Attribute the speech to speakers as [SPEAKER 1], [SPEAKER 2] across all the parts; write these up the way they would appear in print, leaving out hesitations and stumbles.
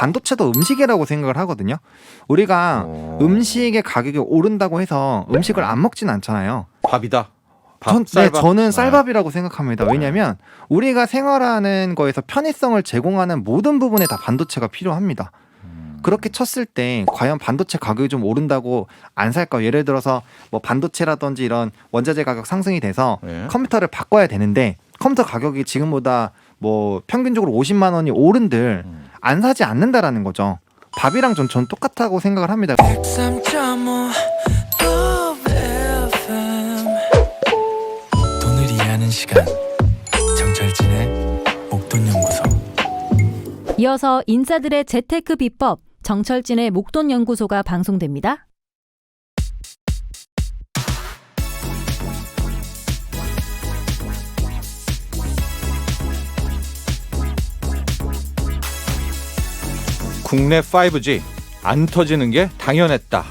[SPEAKER 1] 반도체도 음식이라고 생각을 하거든요. 우리가 음식의 가격이 오른다고 해서 음식을 안 먹진 않잖아요.
[SPEAKER 2] 밥이다. 밥, 쌀밥.
[SPEAKER 1] 저는 쌀밥이라고 생각합니다. 왜냐하면 우리가 생활하는 거에서 편의성을 제공하는 모든 부분에 다 반도체가 필요합니다. 그렇게 쳤을 때 과연 반도체 가격이 좀 오른다고 안 살까? 예를 들어서 뭐 반도체라든지 이런 원자재 가격 상승이 돼서 컴퓨터를 바꿔야 되는데 컴퓨터 가격이 지금보다 뭐 평균적으로 50만 원이 오른들 안 사지 않는다라는 거죠. 밥이랑 전 똑같다고 생각을 합니다.
[SPEAKER 3] 103.5 돈을 이해하는 시간 정철진의 목돈연구소.
[SPEAKER 4] 이어서 인싸들의 재테크 비법 정철진의 목돈연구소가 방송됩니다.
[SPEAKER 2] 국내 5G 안 터지는 게 당연했다.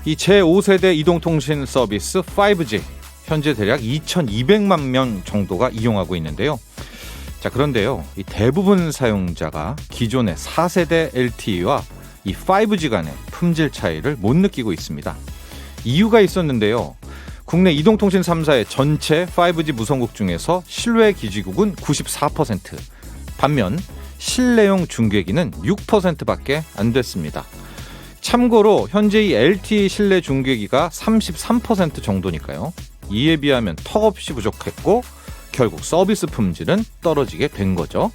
[SPEAKER 2] 이 제5세대 이동통신 서비스 5G 현재 대략 2,200만 명 정도가 이용하고 있는데요. 자, 그런데요, 이 대부분 사용자가 기존의 4세대 LTE와 이 5G 간의 품질 차이를 못 느끼고 있습니다. 이유가 있었는데요. 국내 이동통신 3사의 전체 5G 무선국 중에서 실외 기지국은 94%, 반면 실내용 중계기는 6%밖에 안 됐습니다. 참고로 현재 이 LTE 실내 중계기가 33% 정도니까요. 이에 비하면 턱없이 부족했고 결국 서비스 품질은 떨어지게 된 거죠.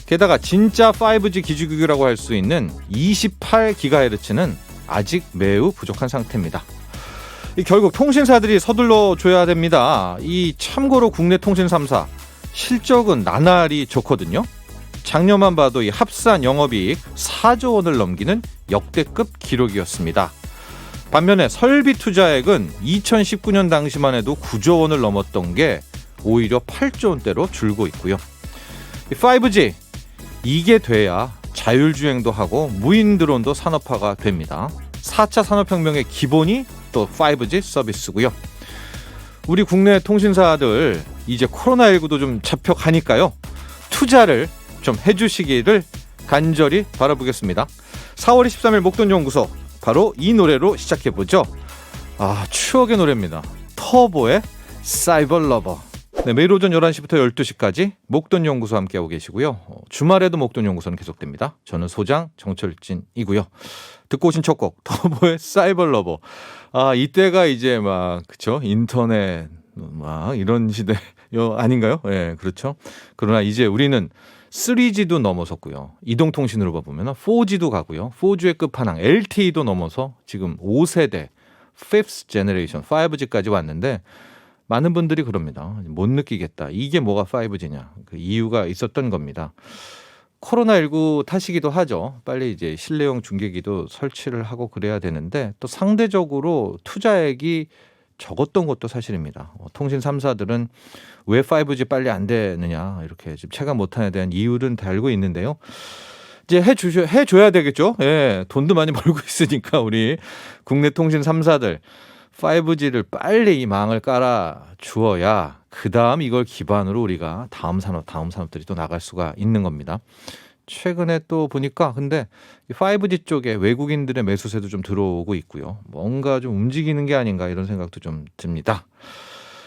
[SPEAKER 2] 게다가 진짜 5G 기지국이라고 할 수 있는 28GHz는 아직 매우 부족한 상태입니다. 결국 통신사들이 서둘러 줘야 됩니다. 이 참고로 국내 통신 3사 실적은 나날이 좋거든요. 작년만 봐도 이 합산 영업이익 4조 원을 넘기는 역대급 기록이었습니다. 반면에 설비 투자액은 2019년 당시만 해도 9조 원을 넘었던 게 오히려 8조 원대로 줄고 있고요. 5G 이게 돼야 자율주행도 하고 무인 드론도 산업화가 됩니다. 4차 산업혁명의 기본이 또 5G 서비스고요. 우리 국내 통신사들 이제 코로나19도 좀 잡혀가니까요. 투자를 좀 해주시기를 간절히 바라보겠습니다. 4월 23일 목돈연구소 바로 이 노래로 시작해보죠. 추억의 노래입니다. 터보의 사이버러버. 네, 매일 오전 11시부터 12시까지 목돈연구소 함께하고 계시고요. 주말에도 목돈연구소는 계속됩니다. 저는 소장 정철진이고요. 듣고 오신 첫 곡 터보의 사이버러버. 이때가 이제 그쵸, 인터넷 이런 시대 아닌가요? 예, 그렇죠. 그러나 이제 우리는 3G도 넘어섰고요. 이동통신으로 보면 4G도 가고요. 4G의 끝판왕 LTE도 넘어서 지금 5세대 5th generation 5G까지 왔는데 많은 분들이 그럽니다. 못 느끼겠다. 이게 뭐가 5G냐. 그 이유가 있었던 겁니다. 코로나19 탓이기도 하죠. 빨리 이제 실내용 중계기도 설치를 하고 그래야 되는데 또 상대적으로 투자액이 적었던 것도 사실입니다. 통신 3사들은 왜 5G 빨리 안 되느냐 이렇게 지금 체감 못한에 대한 이유는 다 알고 있는데요. 이제 해줘야 되겠죠. 예, 돈도 많이 벌고 있으니까 우리 국내 통신 3사들 5G를 빨리 이 망을 깔아 주어야 그 다음 이걸 기반으로 우리가 다음 산업들이 또 나갈 수가 있는 겁니다. 최근에 또 보니까 근데 5G 쪽에 외국인들의 매수세도 좀 들어오고 있고요. 뭔가 좀 움직이는 게 아닌가 이런 생각도 좀 듭니다.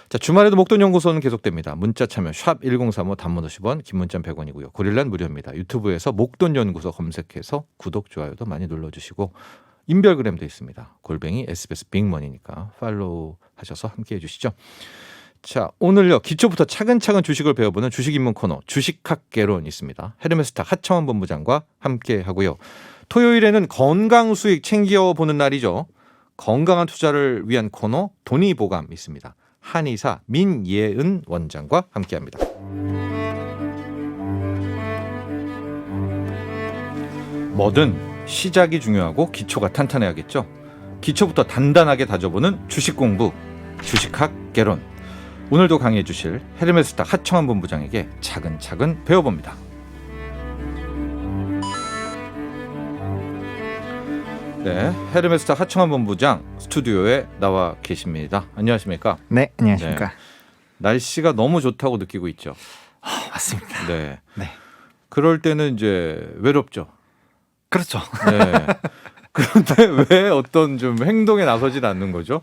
[SPEAKER 2] 자, 주말에도 목돈연구소는 계속됩니다. 문자 참여 샵 1035 단문 50원, 긴 문자 100원이고요. 고릴란 무료입니다. 유튜브에서 목돈연구소 검색해서 구독, 좋아요도 많이 눌러주시고 인별그램도 있습니다. 골뱅이 SBS 빅머니니까 팔로우 하셔서 함께해 주시죠. 자, 오늘요 기초부터 차근차근 주식을 배워보는 주식 입문 코너 주식학개론 있습니다. 헤르메스타 하청원 본부장과 함께 하고요. 토요일에는 건강 수익 챙겨보는 날이죠. 건강한 투자를 위한 코너 돈이 보감 있습니다. 한의사 민예은 원장과 함께합니다. 뭐든 시작이 중요하고 기초가 탄탄해야겠죠. 기초부터 단단하게 다져보는 주식 공부 주식학개론. 오늘도 강의해 주실 헤르메스타 하청원 본부장에게 차근차근 배워봅니다. 네, 헤르메스타 하청원 본부장 스튜디오에 나와 계십니다. 안녕하십니까?
[SPEAKER 1] 네, 안녕하십니까?
[SPEAKER 2] 네, 날씨가 너무 좋다고 느끼고 있죠.
[SPEAKER 1] 맞습니다.
[SPEAKER 2] 네.
[SPEAKER 1] 네.
[SPEAKER 2] 그럴 때는 이제 외롭죠.
[SPEAKER 1] 그렇죠.
[SPEAKER 2] 네. 그런데 왜 어떤 좀 행동에 나서질 않는 거죠?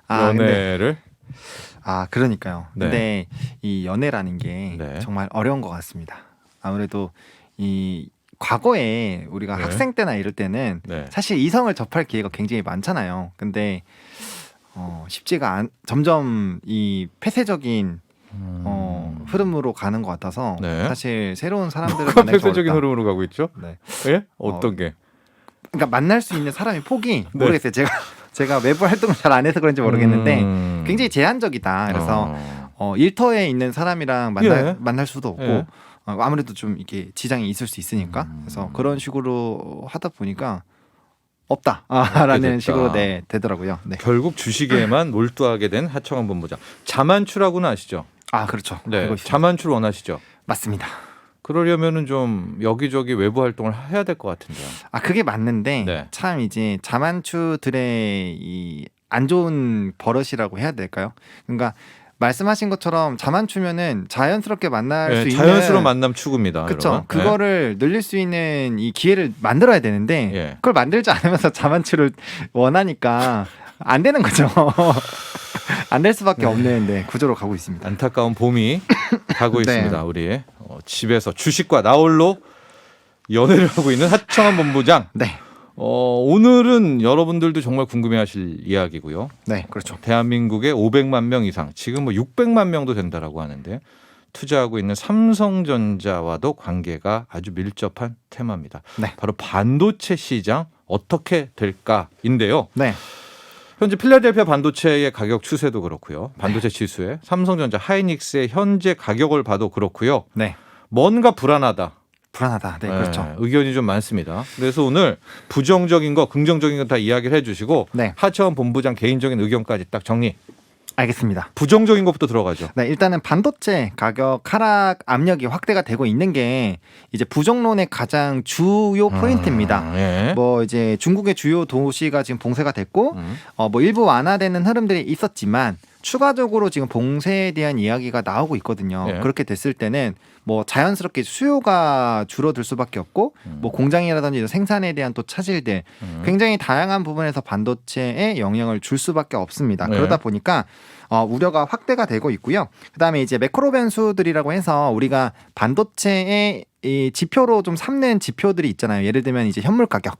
[SPEAKER 2] 연애를?
[SPEAKER 1] 그러니까요.
[SPEAKER 2] 네.
[SPEAKER 1] 근데 이 연애라는 게
[SPEAKER 2] 네.
[SPEAKER 1] 정말 어려운 것 같습니다. 아무래도 이 과거에 우리가
[SPEAKER 2] 네.
[SPEAKER 1] 학생 때나 이럴 때는
[SPEAKER 2] 네.
[SPEAKER 1] 사실 이성을 접할 기회가 굉장히 많잖아요. 근데 쉽지가 점점 이 폐쇄적인 흐름으로 가는 것 같아서
[SPEAKER 2] 네.
[SPEAKER 1] 사실 새로운 사람들을
[SPEAKER 2] 뭐가
[SPEAKER 1] 만나기
[SPEAKER 2] 폐쇄적인
[SPEAKER 1] 어렵다.
[SPEAKER 2] 흐름으로 가고 있죠?
[SPEAKER 1] 네.
[SPEAKER 2] 예? 어떤 게?
[SPEAKER 1] 그러니까 만날 수 있는 사람의 폭이
[SPEAKER 2] 네.
[SPEAKER 1] 모르겠어요. 제가 외부 활동을 잘 안 해서 그런지 모르겠는데
[SPEAKER 2] 음.
[SPEAKER 1] 굉장히 제한적이다. 그래서 일터에 있는 사람이랑
[SPEAKER 2] 예.
[SPEAKER 1] 만날 수도 없고
[SPEAKER 2] 예.
[SPEAKER 1] 아무래도 좀 이게 지장이 있을 수 있으니까 그래서 그런 식으로 하다 보니까 없다라는
[SPEAKER 2] 됐다.
[SPEAKER 1] 식으로 되더라고요. 네.
[SPEAKER 2] 결국 주식에만 몰두하게 된 하청원 본부장. 자만추라고는 아시죠?
[SPEAKER 1] 그렇죠.
[SPEAKER 2] 네.
[SPEAKER 1] 그거 있습니다.
[SPEAKER 2] 자만추를 원하시죠?
[SPEAKER 1] 맞습니다.
[SPEAKER 2] 그러려면은 좀 여기저기 외부 활동을 해야 될 것 같은데요.
[SPEAKER 1] 그게 맞는데
[SPEAKER 2] 네.
[SPEAKER 1] 참 이제 자만추들의 이 안 좋은 버릇이라고 해야 될까요? 그러니까 말씀하신 것처럼 자만추면은 자연스럽게 만날 수 있는
[SPEAKER 2] 자연스러운 만남 추구입니다.
[SPEAKER 1] 그렇죠.
[SPEAKER 2] 여러분.
[SPEAKER 1] 그거를 늘릴 수 있는 이 기회를 만들어야 되는데
[SPEAKER 2] 예.
[SPEAKER 1] 그걸 만들지 않으면서 자만추를 원하니까 안 되는 거죠. 안 될 수밖에 없는 구조로 가고 있습니다.
[SPEAKER 2] 안타까운 봄이 가고
[SPEAKER 1] 네.
[SPEAKER 2] 있습니다. 우리 집에서 주식과 나홀로 연애를 하고 있는 하청원 본부장.
[SPEAKER 1] 네,
[SPEAKER 2] 오늘은 여러분들도 정말 궁금해하실 이야기고요.
[SPEAKER 1] 네, 그렇죠.
[SPEAKER 2] 대한민국의 500만 명 이상, 지금 600만 명도 된다라고 하는데 투자하고 있는 삼성전자와도 관계가 아주 밀접한 테마입니다.
[SPEAKER 1] 네.
[SPEAKER 2] 바로 반도체 시장 어떻게 될까인데요.
[SPEAKER 1] 네,
[SPEAKER 2] 현재 필라델피아 반도체의 가격 추세도 그렇고요. 반도체 지수에 삼성전자, 하이닉스의 현재 가격을 봐도 그렇고요.
[SPEAKER 1] 네,
[SPEAKER 2] 뭔가 불안하다.
[SPEAKER 1] 불안하다. 네, 그렇죠.
[SPEAKER 2] 의견이 좀 많습니다. 그래서 오늘 부정적인 거, 긍정적인 거 다 이야기를 해주시고
[SPEAKER 1] 네.
[SPEAKER 2] 하청원 본부장 개인적인 의견까지 딱 정리.
[SPEAKER 1] 알겠습니다.
[SPEAKER 2] 부정적인 것부터 들어가죠.
[SPEAKER 1] 네, 일단은 반도체 가격 하락 압력이 확대가 되고 있는 게 이제 부정론의 가장 주요 포인트입니다.
[SPEAKER 2] 예.
[SPEAKER 1] 뭐 이제 중국의 주요 도시가 지금 봉쇄가 됐고 뭐 일부 완화되는 흐름들이 있었지만 추가적으로 지금 봉쇄에 대한 이야기가 나오고 있거든요.
[SPEAKER 2] 예.
[SPEAKER 1] 그렇게 됐을 때는 뭐 자연스럽게 수요가 줄어들 수밖에 없고 뭐 공장이라든지 생산에 대한 또 차질들 굉장히 다양한 부분에서 반도체에 영향을 줄 수밖에 없습니다.
[SPEAKER 2] 네.
[SPEAKER 1] 그러다 보니까 우려가 확대가 되고 있고요. 그다음에 이제 매크로 변수들이라고 해서 우리가 반도체의 이 지표로 좀 삼는 지표들이 있잖아요. 예를 들면 이제 현물 가격.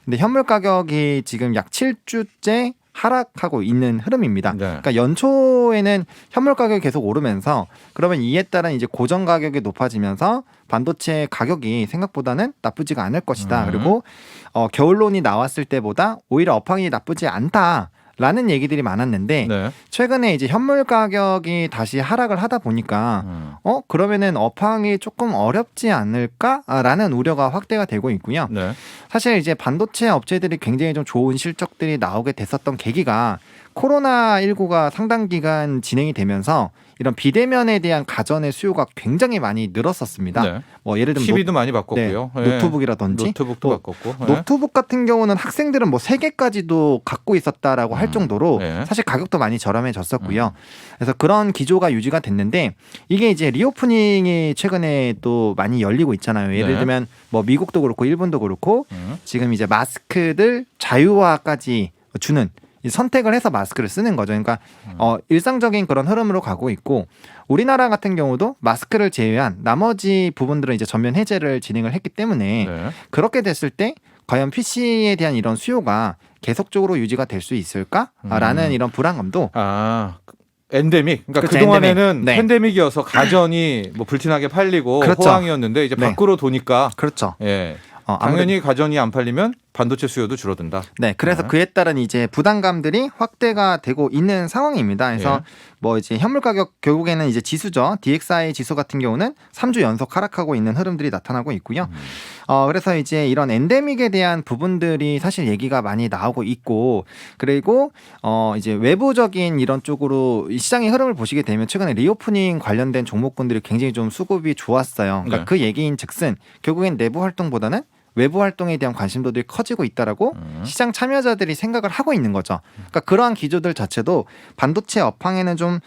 [SPEAKER 1] 근데 현물 가격이 지금 약 7주째 하락하고 있는 흐름입니다.
[SPEAKER 2] 네.
[SPEAKER 1] 그러니까 연초에는 현물 가격이 계속 오르면서 그러면 이에 따른 이제 고정 가격이 높아지면서 반도체 가격이 생각보다는 나쁘지가 않을 것이다. 그리고 겨울론이 나왔을 때보다 오히려 업황이 나쁘지 않다. 라는 얘기들이 많았는데
[SPEAKER 2] 네.
[SPEAKER 1] 최근에 이제 현물 가격이 다시 하락을 하다 보니까 그러면은 업황이 조금 어렵지 않을까라는 우려가 확대가 되고 있고요.
[SPEAKER 2] 네.
[SPEAKER 1] 사실 이제 반도체 업체들이 굉장히 좀 좋은 실적들이 나오게 됐었던 계기가 코로나19가 상당 기간 진행이 되면서 이런 비대면에 대한 가전의 수요가 굉장히 많이 늘었었습니다.
[SPEAKER 2] 네.
[SPEAKER 1] 뭐 예를 들면
[SPEAKER 2] TV도 많이 바꿨고요. 예.
[SPEAKER 1] 노트북이라든지
[SPEAKER 2] 노트북도
[SPEAKER 1] 뭐
[SPEAKER 2] 바꿨고. 예.
[SPEAKER 1] 노트북 같은 경우는 학생들은 뭐 3개까지도 갖고 있었다라고 할 정도로
[SPEAKER 2] 네.
[SPEAKER 1] 사실 가격도 많이 저렴해졌었고요. 그래서 그런 기조가 유지가 됐는데 이게 이제 리오프닝이 최근에 또 많이 열리고 있잖아요. 예를
[SPEAKER 2] 네.
[SPEAKER 1] 들면 뭐 미국도 그렇고 일본도 그렇고 지금 이제 마스크들 자유화까지 주는 선택을 해서 마스크를 쓰는 거죠. 그러니까 일상적인 그런 흐름으로 가고 있고 우리나라 같은 경우도 마스크를 제외한 나머지 부분들은 이제 전면 해제를 진행을 했기 때문에
[SPEAKER 2] 네.
[SPEAKER 1] 그렇게 됐을 때 과연 PC에 대한 이런 수요가 계속적으로 유지가 될 수 있을까라는 이런 불안감도
[SPEAKER 2] 엔데믹. 그러니까
[SPEAKER 1] 그렇죠,
[SPEAKER 2] 그동안에는
[SPEAKER 1] 엔데믹. 네.
[SPEAKER 2] 팬데믹이어서 가전이 뭐 불티나게 팔리고
[SPEAKER 1] 그렇죠.
[SPEAKER 2] 호황이었는데 이제
[SPEAKER 1] 네.
[SPEAKER 2] 밖으로 도니까
[SPEAKER 1] 그렇죠.
[SPEAKER 2] 예.
[SPEAKER 1] 아무래도
[SPEAKER 2] 당연히 가전이 안 팔리면 반도체 수요도 줄어든다.
[SPEAKER 1] 네, 그래서
[SPEAKER 2] 네.
[SPEAKER 1] 그에 따른 이제 부담감들이 확대가 되고 있는 상황입니다. 그래서 뭐 이제 현물 가격 결국에는 이제 지수죠. DXY 지수 같은 경우는 3주 연속 하락하고 있는 흐름들이 나타나고 있고요. 그래서 이제 이런 엔데믹에 대한 부분들이 사실 얘기가 많이 나오고 있고 그리고 이제 외부적인 이런 쪽으로 이 시장의 흐름을 보시게 되면 최근에 리오프닝 관련된 종목군들이 굉장히 좀 수급이 좋았어요. 그러니까
[SPEAKER 2] 네.
[SPEAKER 1] 그 얘기인즉슨 결국엔 내부 활동보다는 외부 활동에 대한 관심도들이 커지고 있다라고 시장 참여자들이 생각을 하고 있는 거죠. 그러니까 그러한 기조들 자체도 반도체 업황에는 좀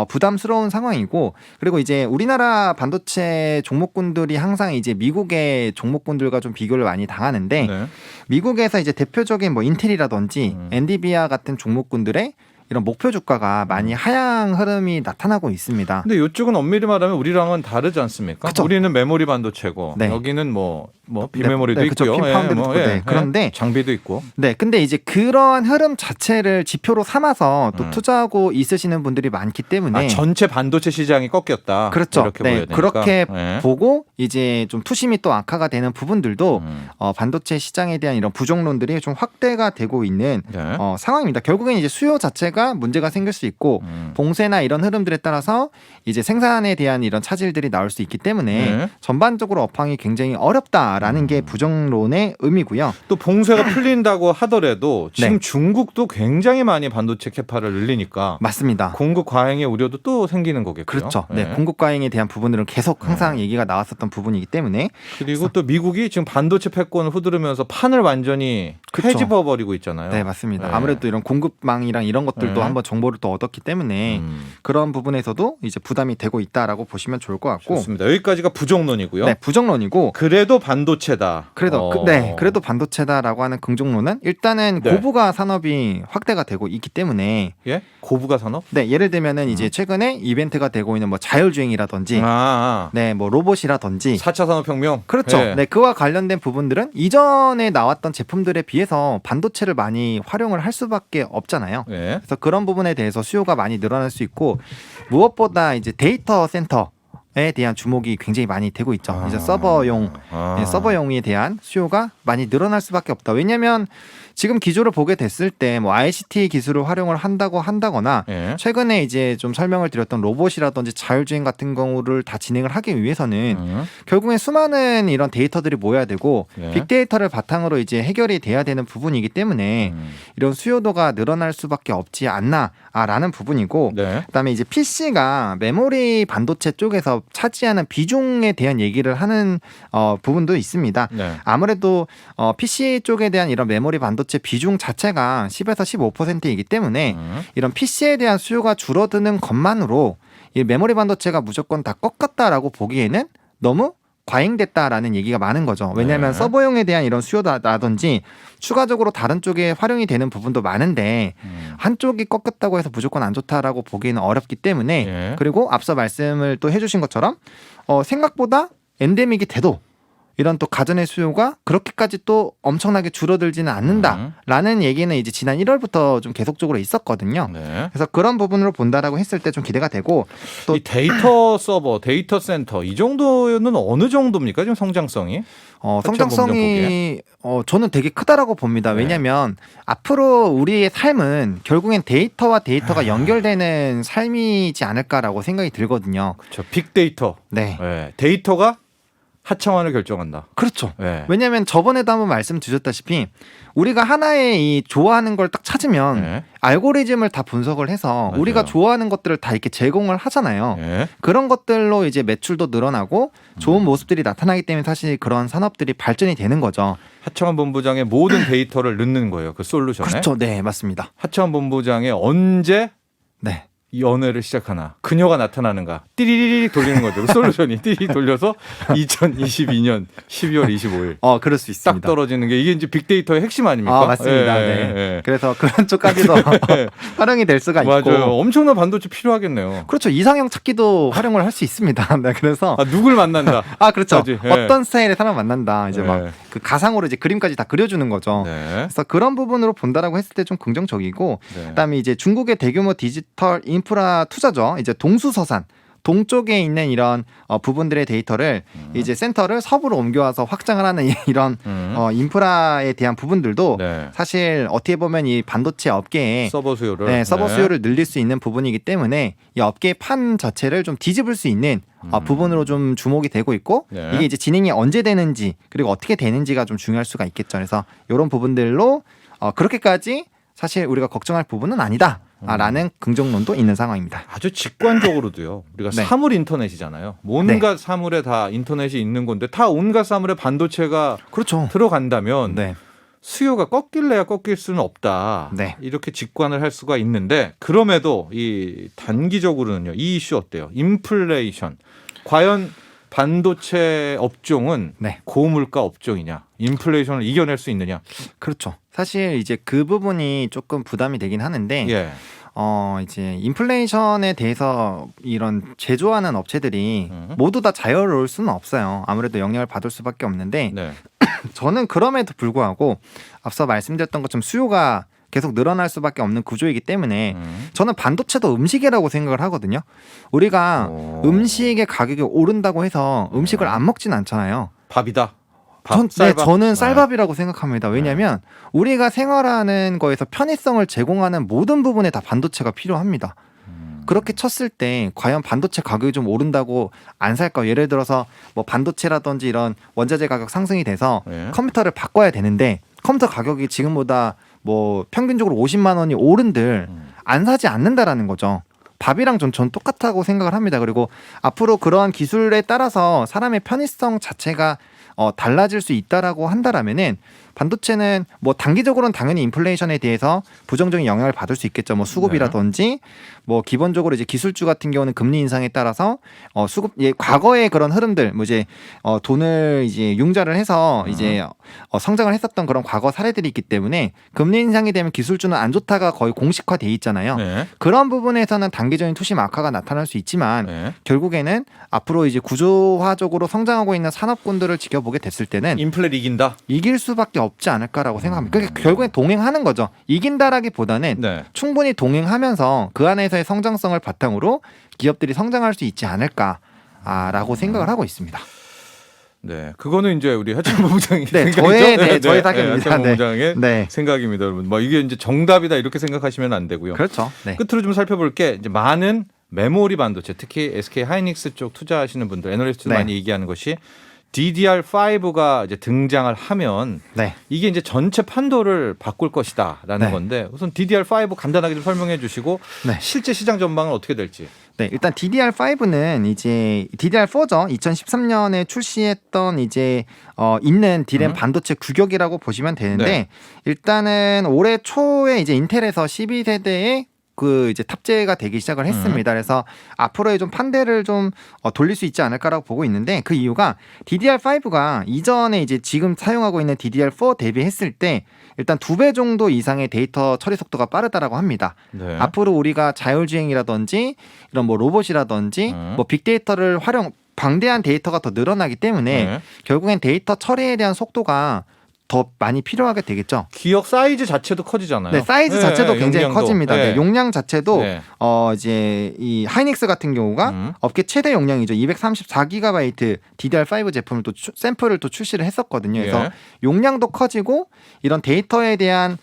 [SPEAKER 1] 부담스러운 상황이고, 그리고 이제 우리나라 반도체 종목군들이 항상 이제 미국의 종목군들과 좀 비교를 많이 당하는데
[SPEAKER 2] 네.
[SPEAKER 1] 미국에서 이제 대표적인 뭐 인텔이라든지 엔비디아 같은 종목군들의 이런 목표 주가가 많이 하향 흐름이 나타나고 있습니다.
[SPEAKER 2] 근데 이쪽은 엄밀히 말하면 우리랑은 다르지 않습니까?
[SPEAKER 1] 그쵸.
[SPEAKER 2] 우리는 메모리 반도체고
[SPEAKER 1] 네.
[SPEAKER 2] 여기는 뭐 비메모리도
[SPEAKER 1] 네, 그쵸.
[SPEAKER 2] 있고요.
[SPEAKER 1] 핀파운드도 있고, 네. 그런데
[SPEAKER 2] 장비도 있고.
[SPEAKER 1] 네, 근데 이제 그러한 흐름 자체를 지표로 삼아서 또 투자하고 있으시는 분들이 많기 때문에
[SPEAKER 2] 전체 반도체 시장이 꺾였다.
[SPEAKER 1] 그렇죠.
[SPEAKER 2] 이렇게
[SPEAKER 1] 네,
[SPEAKER 2] 보여야 되니까.
[SPEAKER 1] 그렇게
[SPEAKER 2] 네.
[SPEAKER 1] 보고 이제 좀 투심이 또 악화가 되는 부분들도 반도체 시장에 대한 이런 부정론들이 좀 확대가 되고 있는
[SPEAKER 2] 네.
[SPEAKER 1] 상황입니다. 결국엔 이제 수요 자체가 문제가 생길 수 있고 봉쇄나 이런 흐름들에 따라서 이제 생산에 대한 이런 차질들이 나올 수 있기 때문에
[SPEAKER 2] 네.
[SPEAKER 1] 전반적으로 업황이 굉장히 어렵다라는 게 부정론의 의미고요.
[SPEAKER 2] 또 봉쇄가 풀린다고 하더라도 지금
[SPEAKER 1] 네.
[SPEAKER 2] 중국도 굉장히 많이 반도체 캐파를 늘리니까
[SPEAKER 1] 맞습니다.
[SPEAKER 2] 공급 과잉의 우려도 또 생기는 거겠고요.
[SPEAKER 1] 그렇죠. 네, 공급 과잉에 대한 부분들은 계속 항상 얘기가 나왔었던 부분이기 때문에
[SPEAKER 2] 그리고 또 미국이 지금 반도체 패권을 후두르면서 판을 완전히
[SPEAKER 1] 그쵸.
[SPEAKER 2] 헤집어 버리고 있잖아요.
[SPEAKER 1] 네, 맞습니다.
[SPEAKER 2] 네.
[SPEAKER 1] 아무래도 이런 공급망이랑 이런 것들도
[SPEAKER 2] 네.
[SPEAKER 1] 한번 정보를 또 얻었기 때문에 그런 부분에서도 이제 부담이 되고 있다라고 보시면 좋을 것 같고.
[SPEAKER 2] 좋습니다. 여기까지가 부정론이고요.
[SPEAKER 1] 네, 부정론이고.
[SPEAKER 2] 그래도 반도체다.
[SPEAKER 1] 그래도 반도체다라고 하는 긍정론은 일단은
[SPEAKER 2] 네.
[SPEAKER 1] 고부가 산업이 확대가 되고 있기 때문에
[SPEAKER 2] 예? 고부가 산업?
[SPEAKER 1] 네, 예를 들면은 이제 최근에 이벤트가 되고 있는 뭐 자율주행이라든지 네, 뭐 로봇이라든지
[SPEAKER 2] 4차 산업혁명.
[SPEAKER 1] 그렇죠.
[SPEAKER 2] 예.
[SPEAKER 1] 네, 그와 관련된 부분들은 이전에 나왔던 제품들에 비해서 반도체를 많이 활용을 할 수밖에 없잖아요.
[SPEAKER 2] 예.
[SPEAKER 1] 그래서 그런 부분에 대해서 수요가 많이 늘어날 수 있고 무엇보다 이제 데이터 센터에 대한 주목이 굉장히 많이 되고 있죠. 이제 서버용 네, 서버용에 대한 수요가 많이 늘어날 수밖에 없다. 왜냐하면 지금 기조를 보게 됐을 때 뭐 ICT 기술을 활용을 한다거나
[SPEAKER 2] 예.
[SPEAKER 1] 최근에 이제 좀 설명을 드렸던 로봇이라든지 자율주행 같은 경우를 다 진행을 하기 위해서는 결국엔 수많은 이런 데이터들이 모여야 되고
[SPEAKER 2] 예.
[SPEAKER 1] 빅데이터를 바탕으로 이제 해결이 돼야 되는 부분이기 때문에 이런 수요도가 늘어날 수밖에 없지 않나라는 부분이고
[SPEAKER 2] 네.
[SPEAKER 1] 그다음에 이제 PC가 메모리 반도체 쪽에서 차지하는 비중에 대한 얘기를 하는 부분도 있습니다.
[SPEAKER 2] 네.
[SPEAKER 1] 아무래도 PC 쪽에 대한 이런 메모리 반도체 비중 자체가 10에서 15%이기 때문에 이런 PC에 대한 수요가 줄어드는 것만으로 이 메모리 반도체가 무조건 다 꺾었다라고 보기에는 너무 과잉됐다라는 얘기가 많은 거죠. 왜냐하면
[SPEAKER 2] 네.
[SPEAKER 1] 서버용에 대한 이런 수요라든지 추가적으로 다른 쪽에 활용이 되는 부분도 많은데 한쪽이 꺾였다고 해서 무조건 안 좋다라고 보기에는 어렵기 때문에
[SPEAKER 2] 예.
[SPEAKER 1] 그리고 앞서 말씀을 또 해주신 것처럼 생각보다 엔데믹이 돼도 이런 또 가전의 수요가 그렇게까지 또 엄청나게 줄어들지는 않는다라는 얘기는 이제 지난 1월부터 좀 계속적으로 있었거든요.
[SPEAKER 2] 네.
[SPEAKER 1] 그래서 그런 부분으로 본다라고 했을 때 좀 기대가 되고 또
[SPEAKER 2] 이 데이터 서버, 데이터 센터 이 정도는 어느 정도입니까? 지금 성장성이?
[SPEAKER 1] 성장성이 저는 되게 크다라고 봅니다.
[SPEAKER 2] 네.
[SPEAKER 1] 왜냐하면 앞으로 우리의 삶은 결국엔 데이터와 데이터가 연결되는 삶이지 않을까라고 생각이 들거든요.
[SPEAKER 2] 저 빅데이터.
[SPEAKER 1] 네,
[SPEAKER 2] 네. 데이터가 하청환을 결정한다.
[SPEAKER 1] 그렇죠.
[SPEAKER 2] 네.
[SPEAKER 1] 왜냐하면 저번에도 한번 말씀드렸다시피 우리가 하나의 이 좋아하는 걸 딱 찾으면
[SPEAKER 2] 네.
[SPEAKER 1] 알고리즘을 다 분석을 해서
[SPEAKER 2] 맞아요.
[SPEAKER 1] 우리가 좋아하는 것들을 다 이렇게 제공을 하잖아요.
[SPEAKER 2] 네.
[SPEAKER 1] 그런 것들로 이제 매출도 늘어나고 좋은 모습들이 나타나기 때문에 사실 그런 산업들이 발전이 되는 거죠.
[SPEAKER 2] 하청환 본부장의 모든 데이터를 넣는 거예요. 그 솔루션에.
[SPEAKER 1] 그렇죠. 네, 맞습니다.
[SPEAKER 2] 하청환 본부장의 언제
[SPEAKER 1] 네.
[SPEAKER 2] 이 연애를 시작하나 그녀가 나타나는가 띠리리리 돌리는 거죠. 그 솔루션이 띠리 돌려서 2022년 12월 25일
[SPEAKER 1] 그럴 수
[SPEAKER 2] 딱
[SPEAKER 1] 있습니다.
[SPEAKER 2] 떨어지는 게 이게 이제 빅데이터의 핵심 아닙니까?
[SPEAKER 1] 맞습니다.
[SPEAKER 2] 예,
[SPEAKER 1] 네.
[SPEAKER 2] 예.
[SPEAKER 1] 그래서 그런 쪽까지도 활용이 될 수가 있고.
[SPEAKER 2] 맞아요. 엄청난 반도체 필요하겠네요.
[SPEAKER 1] 그렇죠. 이상형 찾기도 활용을 할 수 있습니다. 네, 그래서
[SPEAKER 2] 누굴 만난다.
[SPEAKER 1] 그렇죠.
[SPEAKER 2] 까지. 예.
[SPEAKER 1] 어떤 스타일의 사람 만난다. 이제
[SPEAKER 2] 예.
[SPEAKER 1] 막 그 가상으로 이제 그림까지 다 그려주는 거죠.
[SPEAKER 2] 네.
[SPEAKER 1] 그래서 그런 부분으로 본다라고 했을 때 좀 긍정적이고,
[SPEAKER 2] 네.
[SPEAKER 1] 그다음에 이제 중국의 대규모 디지털 인프라 투자죠. 이제 동수서산. 동쪽에 있는 이런 부분들의 데이터를 이제 센터를 서부로 옮겨와서 확장을 하는 이런 인프라에 대한 부분들도
[SPEAKER 2] 네.
[SPEAKER 1] 사실 어떻게 보면 이 반도체 업계에
[SPEAKER 2] 서버 수요를
[SPEAKER 1] 네, 서버 수요를 늘릴 수 있는 부분이기 때문에 이 업계의 판 자체를 좀 뒤집을 수 있는 부분으로 좀 주목이 되고 있고
[SPEAKER 2] 네.
[SPEAKER 1] 이게 이제 진행이 언제 되는지 그리고 어떻게 되는지가 좀 중요할 수가 있겠죠. 그래서 이런 부분들로 그렇게까지 사실 우리가 걱정할 부분은 아니다. 라는 긍정론도 있는 상황입니다.
[SPEAKER 2] 아주 직관적으로도요. 우리가
[SPEAKER 1] 네.
[SPEAKER 2] 사물 인터넷이잖아요. 온갖 사물에 다 인터넷이 있는 건데 다 온갖 사물에 반도체가
[SPEAKER 1] 그렇죠.
[SPEAKER 2] 들어간다면
[SPEAKER 1] 네.
[SPEAKER 2] 수요가 꺾일래야 꺾일 수는 없다.
[SPEAKER 1] 네.
[SPEAKER 2] 이렇게 직관을 할 수가 있는데 그럼에도 이 단기적으로는요. 이 이슈 어때요? 인플레이션. 과연 반도체 업종은
[SPEAKER 1] 네.
[SPEAKER 2] 고물가 업종이냐? 인플레이션을 이겨낼 수 있느냐?
[SPEAKER 1] 그렇죠. 사실 이제 그 부분이 조금 부담이 되긴 하는데
[SPEAKER 2] 예.
[SPEAKER 1] 이제 인플레이션에 대해서 이런 제조하는 업체들이
[SPEAKER 2] 음.
[SPEAKER 1] 모두 다 자유로울 수는 없어요. 아무래도 영향을 받을 수밖에 없는데
[SPEAKER 2] 네.
[SPEAKER 1] 저는 그럼에도 불구하고 앞서 말씀드렸던 것처럼 수요가 계속 늘어날 수밖에 없는 구조이기 때문에 저는 반도체도 음식이라고 생각을 하거든요. 우리가
[SPEAKER 2] 오.
[SPEAKER 1] 음식의 가격이 오른다고 해서 음식을 안 먹진 않잖아요.
[SPEAKER 2] 밥이다. 밥, 쌀밥.
[SPEAKER 1] 저는
[SPEAKER 2] 네.
[SPEAKER 1] 쌀밥이라고 생각합니다. 왜냐하면 우리가 생활하는 거에서 편의성을 제공하는 모든 부분에 다 반도체가 필요합니다. 그렇게 쳤을 때 과연 반도체 가격이 좀 오른다고 안 살까? 예를 들어서 뭐 반도체라든지 이런 원자재 가격 상승이 돼서
[SPEAKER 2] 네.
[SPEAKER 1] 컴퓨터를 바꿔야 되는데 컴퓨터 가격이 지금보다 뭐 평균적으로 50만 원이 오른들 안 사지 않는다라는 거죠. 밥이랑 전 똑같다고 생각을 합니다. 그리고 앞으로 그러한 기술에 따라서 사람의 편의성 자체가 달라질 수 있다라고 한다라면은 반도체는 뭐 단기적으로는 당연히 인플레이션에 대해서 부정적인 영향을 받을 수 있겠죠. 뭐 수급이라든지 뭐 기본적으로 이제 기술주 같은 경우는 금리 인상에 따라서 수급 과거의 그런 흐름들 뭐 이제 돈을 이제 융자를 해서 이제 성장을 했었던 그런 과거 사례들이 있기 때문에 금리 인상이 되면 기술주는 안 좋다가 거의 공식화돼 있잖아요.
[SPEAKER 2] 네.
[SPEAKER 1] 그런 부분에서는 단기적인 투심 악화가 나타날 수 있지만
[SPEAKER 2] 네.
[SPEAKER 1] 결국에는 앞으로 이제 구조화적으로 성장하고 있는 산업군들을 지켜보게 됐을 때는
[SPEAKER 2] 인플레를 이긴다.
[SPEAKER 1] 이길 수밖에 없지 않을까라고 생각합니다. 그러니까 결국엔 동행하는 거죠. 이긴다라기보다는
[SPEAKER 2] 네.
[SPEAKER 1] 충분히 동행하면서 그 안에서의 성장성을 바탕으로 기업들이 성장할 수 있지 않을까라고 생각을 하고 있습니다.
[SPEAKER 2] 네, 그거는 이제 우리 하창 본부장의
[SPEAKER 1] 네,
[SPEAKER 2] 생각이죠.
[SPEAKER 1] 저의 사견입니다.
[SPEAKER 2] 하창 본부장의
[SPEAKER 1] 네,
[SPEAKER 2] 생각입니다, 여러분. 뭐 이게 이제 정답이다 이렇게 생각하시면 안 되고요.
[SPEAKER 1] 그렇죠. 네.
[SPEAKER 2] 끝으로 좀 살펴볼 게 이제 많은 메모리 반도체, 특히 SK 하이닉스 쪽 투자하시는 분들, 애널리스트도
[SPEAKER 1] 네.
[SPEAKER 2] 많이 얘기하는 것이 DDR5가 이제 등장을 하면
[SPEAKER 1] 네.
[SPEAKER 2] 이게 이제 전체 판도를 바꿀 것이다라는
[SPEAKER 1] 네.
[SPEAKER 2] 건데 우선 DDR5 간단하게 좀 설명해 주시고
[SPEAKER 1] 네.
[SPEAKER 2] 실제 시장 전망은 어떻게 될지.
[SPEAKER 1] 네, 일단 DDR5는 이제 DDR4죠. 2013년에 출시했던 이제 있는 디램 반도체 규격이라고 보시면 되는데
[SPEAKER 2] 네.
[SPEAKER 1] 일단은 올해 초에 이제 인텔에서 12세대의 그 이제 탑재가 되기 시작을 했습니다. 그래서 앞으로의 좀 판대를 좀 돌릴 수 있지 않을까라고 보고 있는데 그 이유가 DDR5가 이전에 이제 지금 사용하고 있는 DDR4 대비했을 때 일단 2배 정도 이상의 데이터 처리 속도가 빠르다라고 합니다.
[SPEAKER 2] 네.
[SPEAKER 1] 앞으로 우리가 자율주행이라든지 이런 뭐 로봇이라든지 뭐 빅데이터를 방대한 데이터가 더 늘어나기 때문에
[SPEAKER 2] 네.
[SPEAKER 1] 결국엔 데이터 처리에 대한 속도가 더 많이 필요하게 되겠죠.
[SPEAKER 2] 기억 사이즈 자체도 커지잖아요.
[SPEAKER 1] 네, 사이즈 자체도 굉장히
[SPEAKER 2] 용량도.
[SPEAKER 1] 커집니다.
[SPEAKER 2] 네.
[SPEAKER 1] 네, 용량 자체도
[SPEAKER 2] 네.
[SPEAKER 1] 이제 이 하이닉스 같은 경우가 업계 최대 용량이죠. 234GB DDR5 제품을 또 샘플을 또 출시를 했었거든요. 그래서
[SPEAKER 2] 예.
[SPEAKER 1] 용량도 커지고 이런 데이터에 대한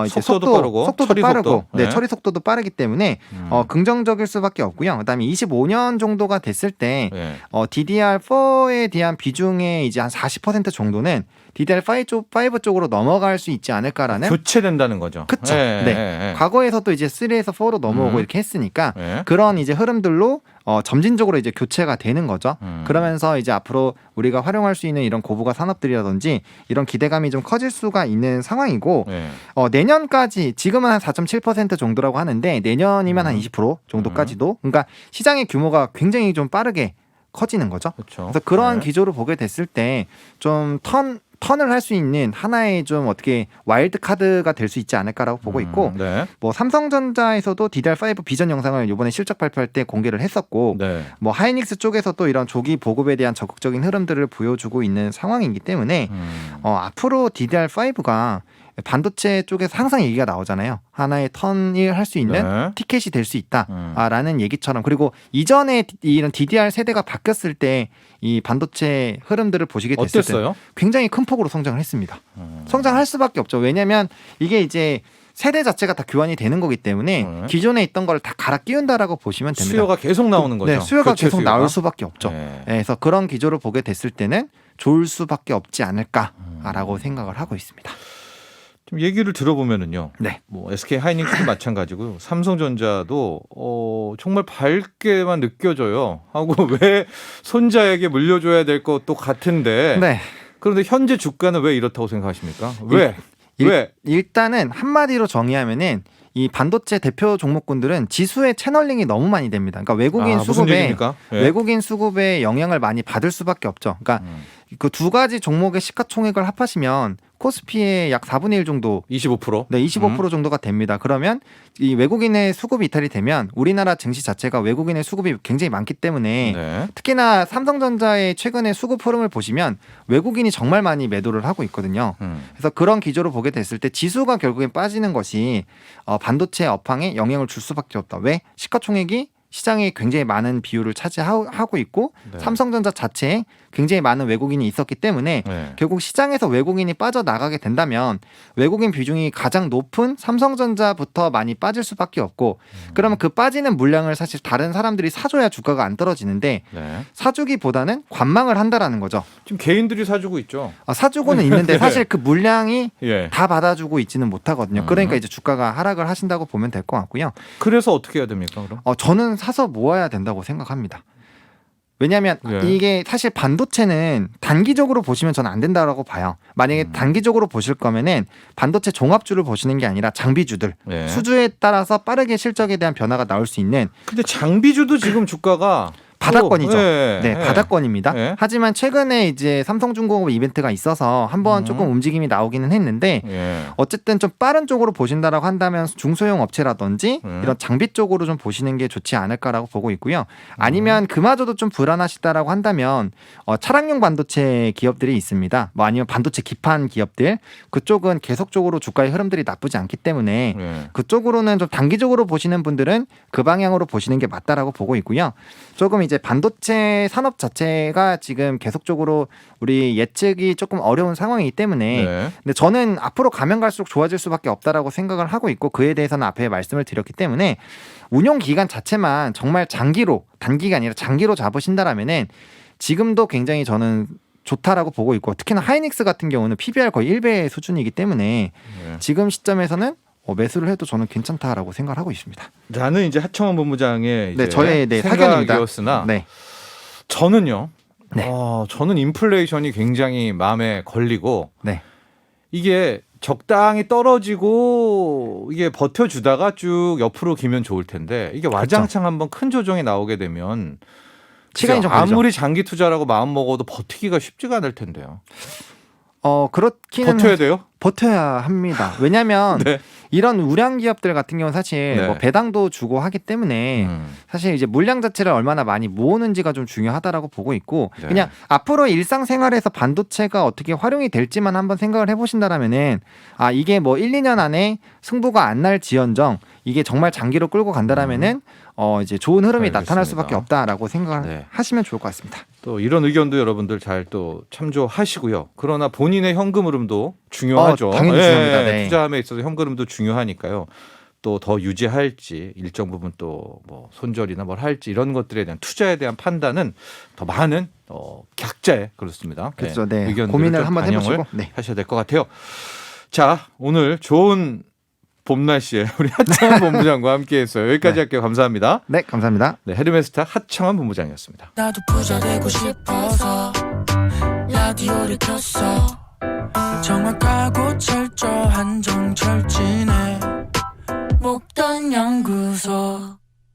[SPEAKER 1] 이제
[SPEAKER 2] 속도도 빠르고,
[SPEAKER 1] 속도도
[SPEAKER 2] 처리
[SPEAKER 1] 빠르고
[SPEAKER 2] 속도.
[SPEAKER 1] 네,
[SPEAKER 2] 네.
[SPEAKER 1] 처리 속도도 빠르기 때문에 긍정적일 수밖에 없고요. 그다음에 25년 정도가 됐을 때
[SPEAKER 2] 네.
[SPEAKER 1] DDR4에 대한 비중의 이제 한 40% 정도는 DDR5 쪽으로 넘어갈 수 있지 않을까라는
[SPEAKER 2] 교체된다는 거죠.
[SPEAKER 1] 그쵸.
[SPEAKER 2] 네.
[SPEAKER 1] 네.
[SPEAKER 2] 네.
[SPEAKER 1] 과거에서도 이제 3에서 4로 넘어오고 이렇게 했으니까
[SPEAKER 2] 네.
[SPEAKER 1] 그런 이제 흐름들로 점진적으로 이제 교체가 되는 거죠. 그러면서 이제 앞으로 우리가 활용할 수 있는 이런 고부가 산업들이라든지 이런 기대감이 좀 커질 수가 있는 상황이고
[SPEAKER 2] 네.
[SPEAKER 1] 내년까지 지금은 한 4.7% 정도라고 하는데 내년이면 한 20% 정도까지도 그러니까 시장의 규모가 굉장히 좀 빠르게 커지는 거죠.
[SPEAKER 2] 그렇죠.
[SPEAKER 1] 그래서 그러한
[SPEAKER 2] 네.
[SPEAKER 1] 기조를 보게 됐을 때 좀 턴을 할 수 있는 하나의 좀 어떻게 와일드 카드가 될 수 있지 않을까라고 보고 있고
[SPEAKER 2] 네.
[SPEAKER 1] 뭐 삼성전자에서도 DDR5 비전 영상을 이번에 실적 발표할 때 공개를 했었고
[SPEAKER 2] 네.
[SPEAKER 1] 뭐 하이닉스 쪽에서도 이런 조기 보급에 대한 적극적인 흐름들을 보여주고 있는 상황이기 때문에 앞으로 DDR5가 반도체 쪽에서 항상 얘기가 나오잖아요. 하나의 턴을 할 수 있는
[SPEAKER 2] 네.
[SPEAKER 1] 티켓이 될 수 있다라는 얘기처럼 그리고 이전에 이런 DDR 세대가 바뀌었을 때 이 반도체 흐름들을 보시게 됐을 때
[SPEAKER 2] 어땠어요?
[SPEAKER 1] 굉장히 큰 폭으로 성장을 했습니다. 성장할 수밖에 없죠. 왜냐하면 이게 이제 세대 자체가 다 교환이 되는 거기 때문에 기존에 있던 걸 다 갈아 끼운다라고 보시면 됩니다.
[SPEAKER 2] 수요가 계속 나오는 거죠.
[SPEAKER 1] 네, 수요가
[SPEAKER 2] 교체
[SPEAKER 1] 계속
[SPEAKER 2] 수요가.
[SPEAKER 1] 나올 수밖에 없죠.
[SPEAKER 2] 네.
[SPEAKER 1] 그래서 그런 기조를 보게 됐을 때는 좋을 수밖에 없지 않을까라고 생각을 하고 있습니다.
[SPEAKER 2] 좀 얘기를 들어보면은요.
[SPEAKER 1] 네.
[SPEAKER 2] 뭐 SK 하이닉스도 마찬가지고 삼성전자도 정말 밝게만 느껴져요. 하고 왜 손자에게 물려줘야 될 것도 같은데.
[SPEAKER 1] 네.
[SPEAKER 2] 그런데 현재 주가는 왜 이렇다고 생각하십니까? 왜? 왜?
[SPEAKER 1] 일단은 한마디로 정의하면은 이 반도체 대표 종목군들은 지수의 채널링이 너무 많이 됩니다. 그러니까 외국인
[SPEAKER 2] 무슨
[SPEAKER 1] 수급에
[SPEAKER 2] 얘기입니까? 예.
[SPEAKER 1] 외국인 수급에 영향을 많이 받을 수밖에 없죠. 그러니까 그 두 가지 종목의 시가총액을 합하시면 코스피의 약 4분의 1 정도
[SPEAKER 2] 25%?
[SPEAKER 1] 네, 25% 정도가 됩니다. 그러면 이 외국인의 수급이 이탈이 되면 우리나라 증시 자체가 외국인의 수급이 굉장히 많기 때문에
[SPEAKER 2] 네.
[SPEAKER 1] 특히나 삼성전자의 최근의 수급 흐름을 보시면 외국인이 정말 많이 매도를 하고 있거든요. 그래서 그런 기조로 보게 됐을 때 지수가 결국엔 빠지는 것이 반도체 업황에 영향을 줄 수밖에 없다. 왜? 시가총액이 시장에 굉장히 많은 비율을 차지하고 있고
[SPEAKER 2] 네.
[SPEAKER 1] 삼성전자 자체에 굉장히 많은 외국인이 있었기 때문에
[SPEAKER 2] 네.
[SPEAKER 1] 결국 시장에서 외국인이 빠져나가게 된다면 외국인 비중이 가장 높은 삼성전자부터 많이 빠질 수밖에 없고 그러면 그 빠지는 물량을 사실 다른 사람들이 사줘야 주가가 안 떨어지는데
[SPEAKER 2] 네.
[SPEAKER 1] 사주기보다는 관망을 한다라는 거죠.
[SPEAKER 2] 지금 개인들이 사주고 있죠.
[SPEAKER 1] 사주고는 있는데 사실 그 물량이
[SPEAKER 2] 예.
[SPEAKER 1] 다 받아주고 있지는 못하거든요. 그러니까 이제 주가가 하락을 하신다고 보면 될 것 같고요.
[SPEAKER 2] 그래서 어떻게 해야 됩니까, 그럼?
[SPEAKER 1] 저는 사서 모아야 된다고 생각합니다. 왜냐하면
[SPEAKER 2] 예.
[SPEAKER 1] 이게 사실 반도체는 단기적으로 보시면 저는 안 된다고 봐요. 만약에 단기적으로 보실 거면은 반도체 종합주를 보시는 게 아니라 장비주들
[SPEAKER 2] 예.
[SPEAKER 1] 수주에 따라서 빠르게 실적에 대한 변화가 나올 수 있는
[SPEAKER 2] 근데 장비주도 지금 주가가
[SPEAKER 1] 바닥권이죠.
[SPEAKER 2] 예.
[SPEAKER 1] 네,
[SPEAKER 2] 예.
[SPEAKER 1] 바닥권입니다.
[SPEAKER 2] 예.
[SPEAKER 1] 하지만 최근에 이제 삼성중공업 이벤트가 있어서 한번 조금 움직임이 나오기는 했는데
[SPEAKER 2] 예.
[SPEAKER 1] 어쨌든 좀 빠른 쪽으로 보신다라고 한다면 중소형 업체라든지 이런 장비 쪽으로 좀 보시는 게 좋지 않을까라고 보고 있고요. 아니면 그마저도 좀 불안하시다라고 한다면 차량용 반도체 기업들이 있습니다. 뭐 아니면 반도체 기판 기업들 그쪽은 계속적으로 주가의 흐름들이 나쁘지 않기 때문에
[SPEAKER 2] 예.
[SPEAKER 1] 그쪽으로는 좀 단기적으로 보시는 분들은 그 방향으로 보시는 게 맞다라고 보고 있고요. 조금 이제 반도체 산업 자체가 지금 계속적으로 우리 예측이 조금 어려운 상황이기 때문에
[SPEAKER 2] 네.
[SPEAKER 1] 근데 저는 앞으로 가면 갈수록 좋아질 수밖에 없다라고 생각을 하고 있고 그에 대해서는 앞에 말씀을 드렸기 때문에 운용 기간 자체만 정말 장기로 단기가 아니라 장기로 잡으신다라면은 지금도 굉장히 저는 좋다라고 보고 있고 특히나 하이닉스 같은 경우는 PBR 거의 1배 수준이기 때문에
[SPEAKER 2] 네.
[SPEAKER 1] 지금 시점에서는 매수를 해도 저는 괜찮다라고 생각을 하고 있습니다.
[SPEAKER 2] 나는 이제 하청원 본부장의 이제
[SPEAKER 1] 네, 저의 사견입니다.
[SPEAKER 2] 생각이었으나
[SPEAKER 1] 네.
[SPEAKER 2] 저는요.
[SPEAKER 1] 네.
[SPEAKER 2] 저는 인플레이션이 굉장히 마음에 걸리고
[SPEAKER 1] 네.
[SPEAKER 2] 이게 적당히 떨어지고 이게 버텨주다가 쭉 옆으로 기면 좋을 텐데 이게 와장창 한번 큰 조정이 나오게 되면
[SPEAKER 1] 시간이 좀 걸리죠.
[SPEAKER 2] 아무리 장기 투자라고 마음 먹어도 버티기가 쉽지가 않을 텐데요.
[SPEAKER 1] 그렇기는
[SPEAKER 2] 버텨야 돼요?
[SPEAKER 1] 버텨야 합니다. 왜냐하면
[SPEAKER 2] 네.
[SPEAKER 1] 이런 우량 기업들 같은 경우는 사실
[SPEAKER 2] 네.
[SPEAKER 1] 뭐 배당도 주고 하기 때문에 사실 이제 물량 자체를 얼마나 많이 모으는지가 좀 중요하다라고 보고 있고
[SPEAKER 2] 네.
[SPEAKER 1] 그냥 앞으로 일상생활에서 반도체가 어떻게 활용이 될지만 한번 생각을 해보신다라면은 이게 뭐 1, 2년 안에 승부가 안 날지언정 이게 정말 장기로 끌고 간다라면은 이제 좋은 흐름이
[SPEAKER 2] 알겠습니다.
[SPEAKER 1] 나타날 수밖에 없다라고 생각을
[SPEAKER 2] 네.
[SPEAKER 1] 하시면 좋을 것 같습니다.
[SPEAKER 2] 또 이런 의견도 여러분들 잘 또 참조하시고요. 그러나 본인의 현금 흐름도 중요하죠.
[SPEAKER 1] 당연히 중요합니다. 네.
[SPEAKER 2] 투자함에 있어서 현금 흐름도 중요하니까요. 또 더 유지할지 일정 부분 또 뭐 손절이나 뭘 할지 이런 것들에 대한 투자에 대한 판단은 더 많은 각자의 그렇습니다.
[SPEAKER 1] 그렇죠. 네.
[SPEAKER 2] 의견들을
[SPEAKER 1] 고민을
[SPEAKER 2] 좀
[SPEAKER 1] 한번
[SPEAKER 2] 반영을
[SPEAKER 1] 해보시고. 네.
[SPEAKER 2] 하셔야 될 것 같아요. 자, 오늘 좋은 봄 날씨에 우리 하창원 본부장과 함께했어요. 여기까지
[SPEAKER 1] 네.
[SPEAKER 2] 할게요. 감사합니다.
[SPEAKER 1] 네, 감사합니다.
[SPEAKER 2] 네, 헤르메스타 하창원 본부장이었습니다.
[SPEAKER 3] 나도 부자 되고 싶어서 라디오를 켰어 정확하고 철저한 정철진의 목돈 연구소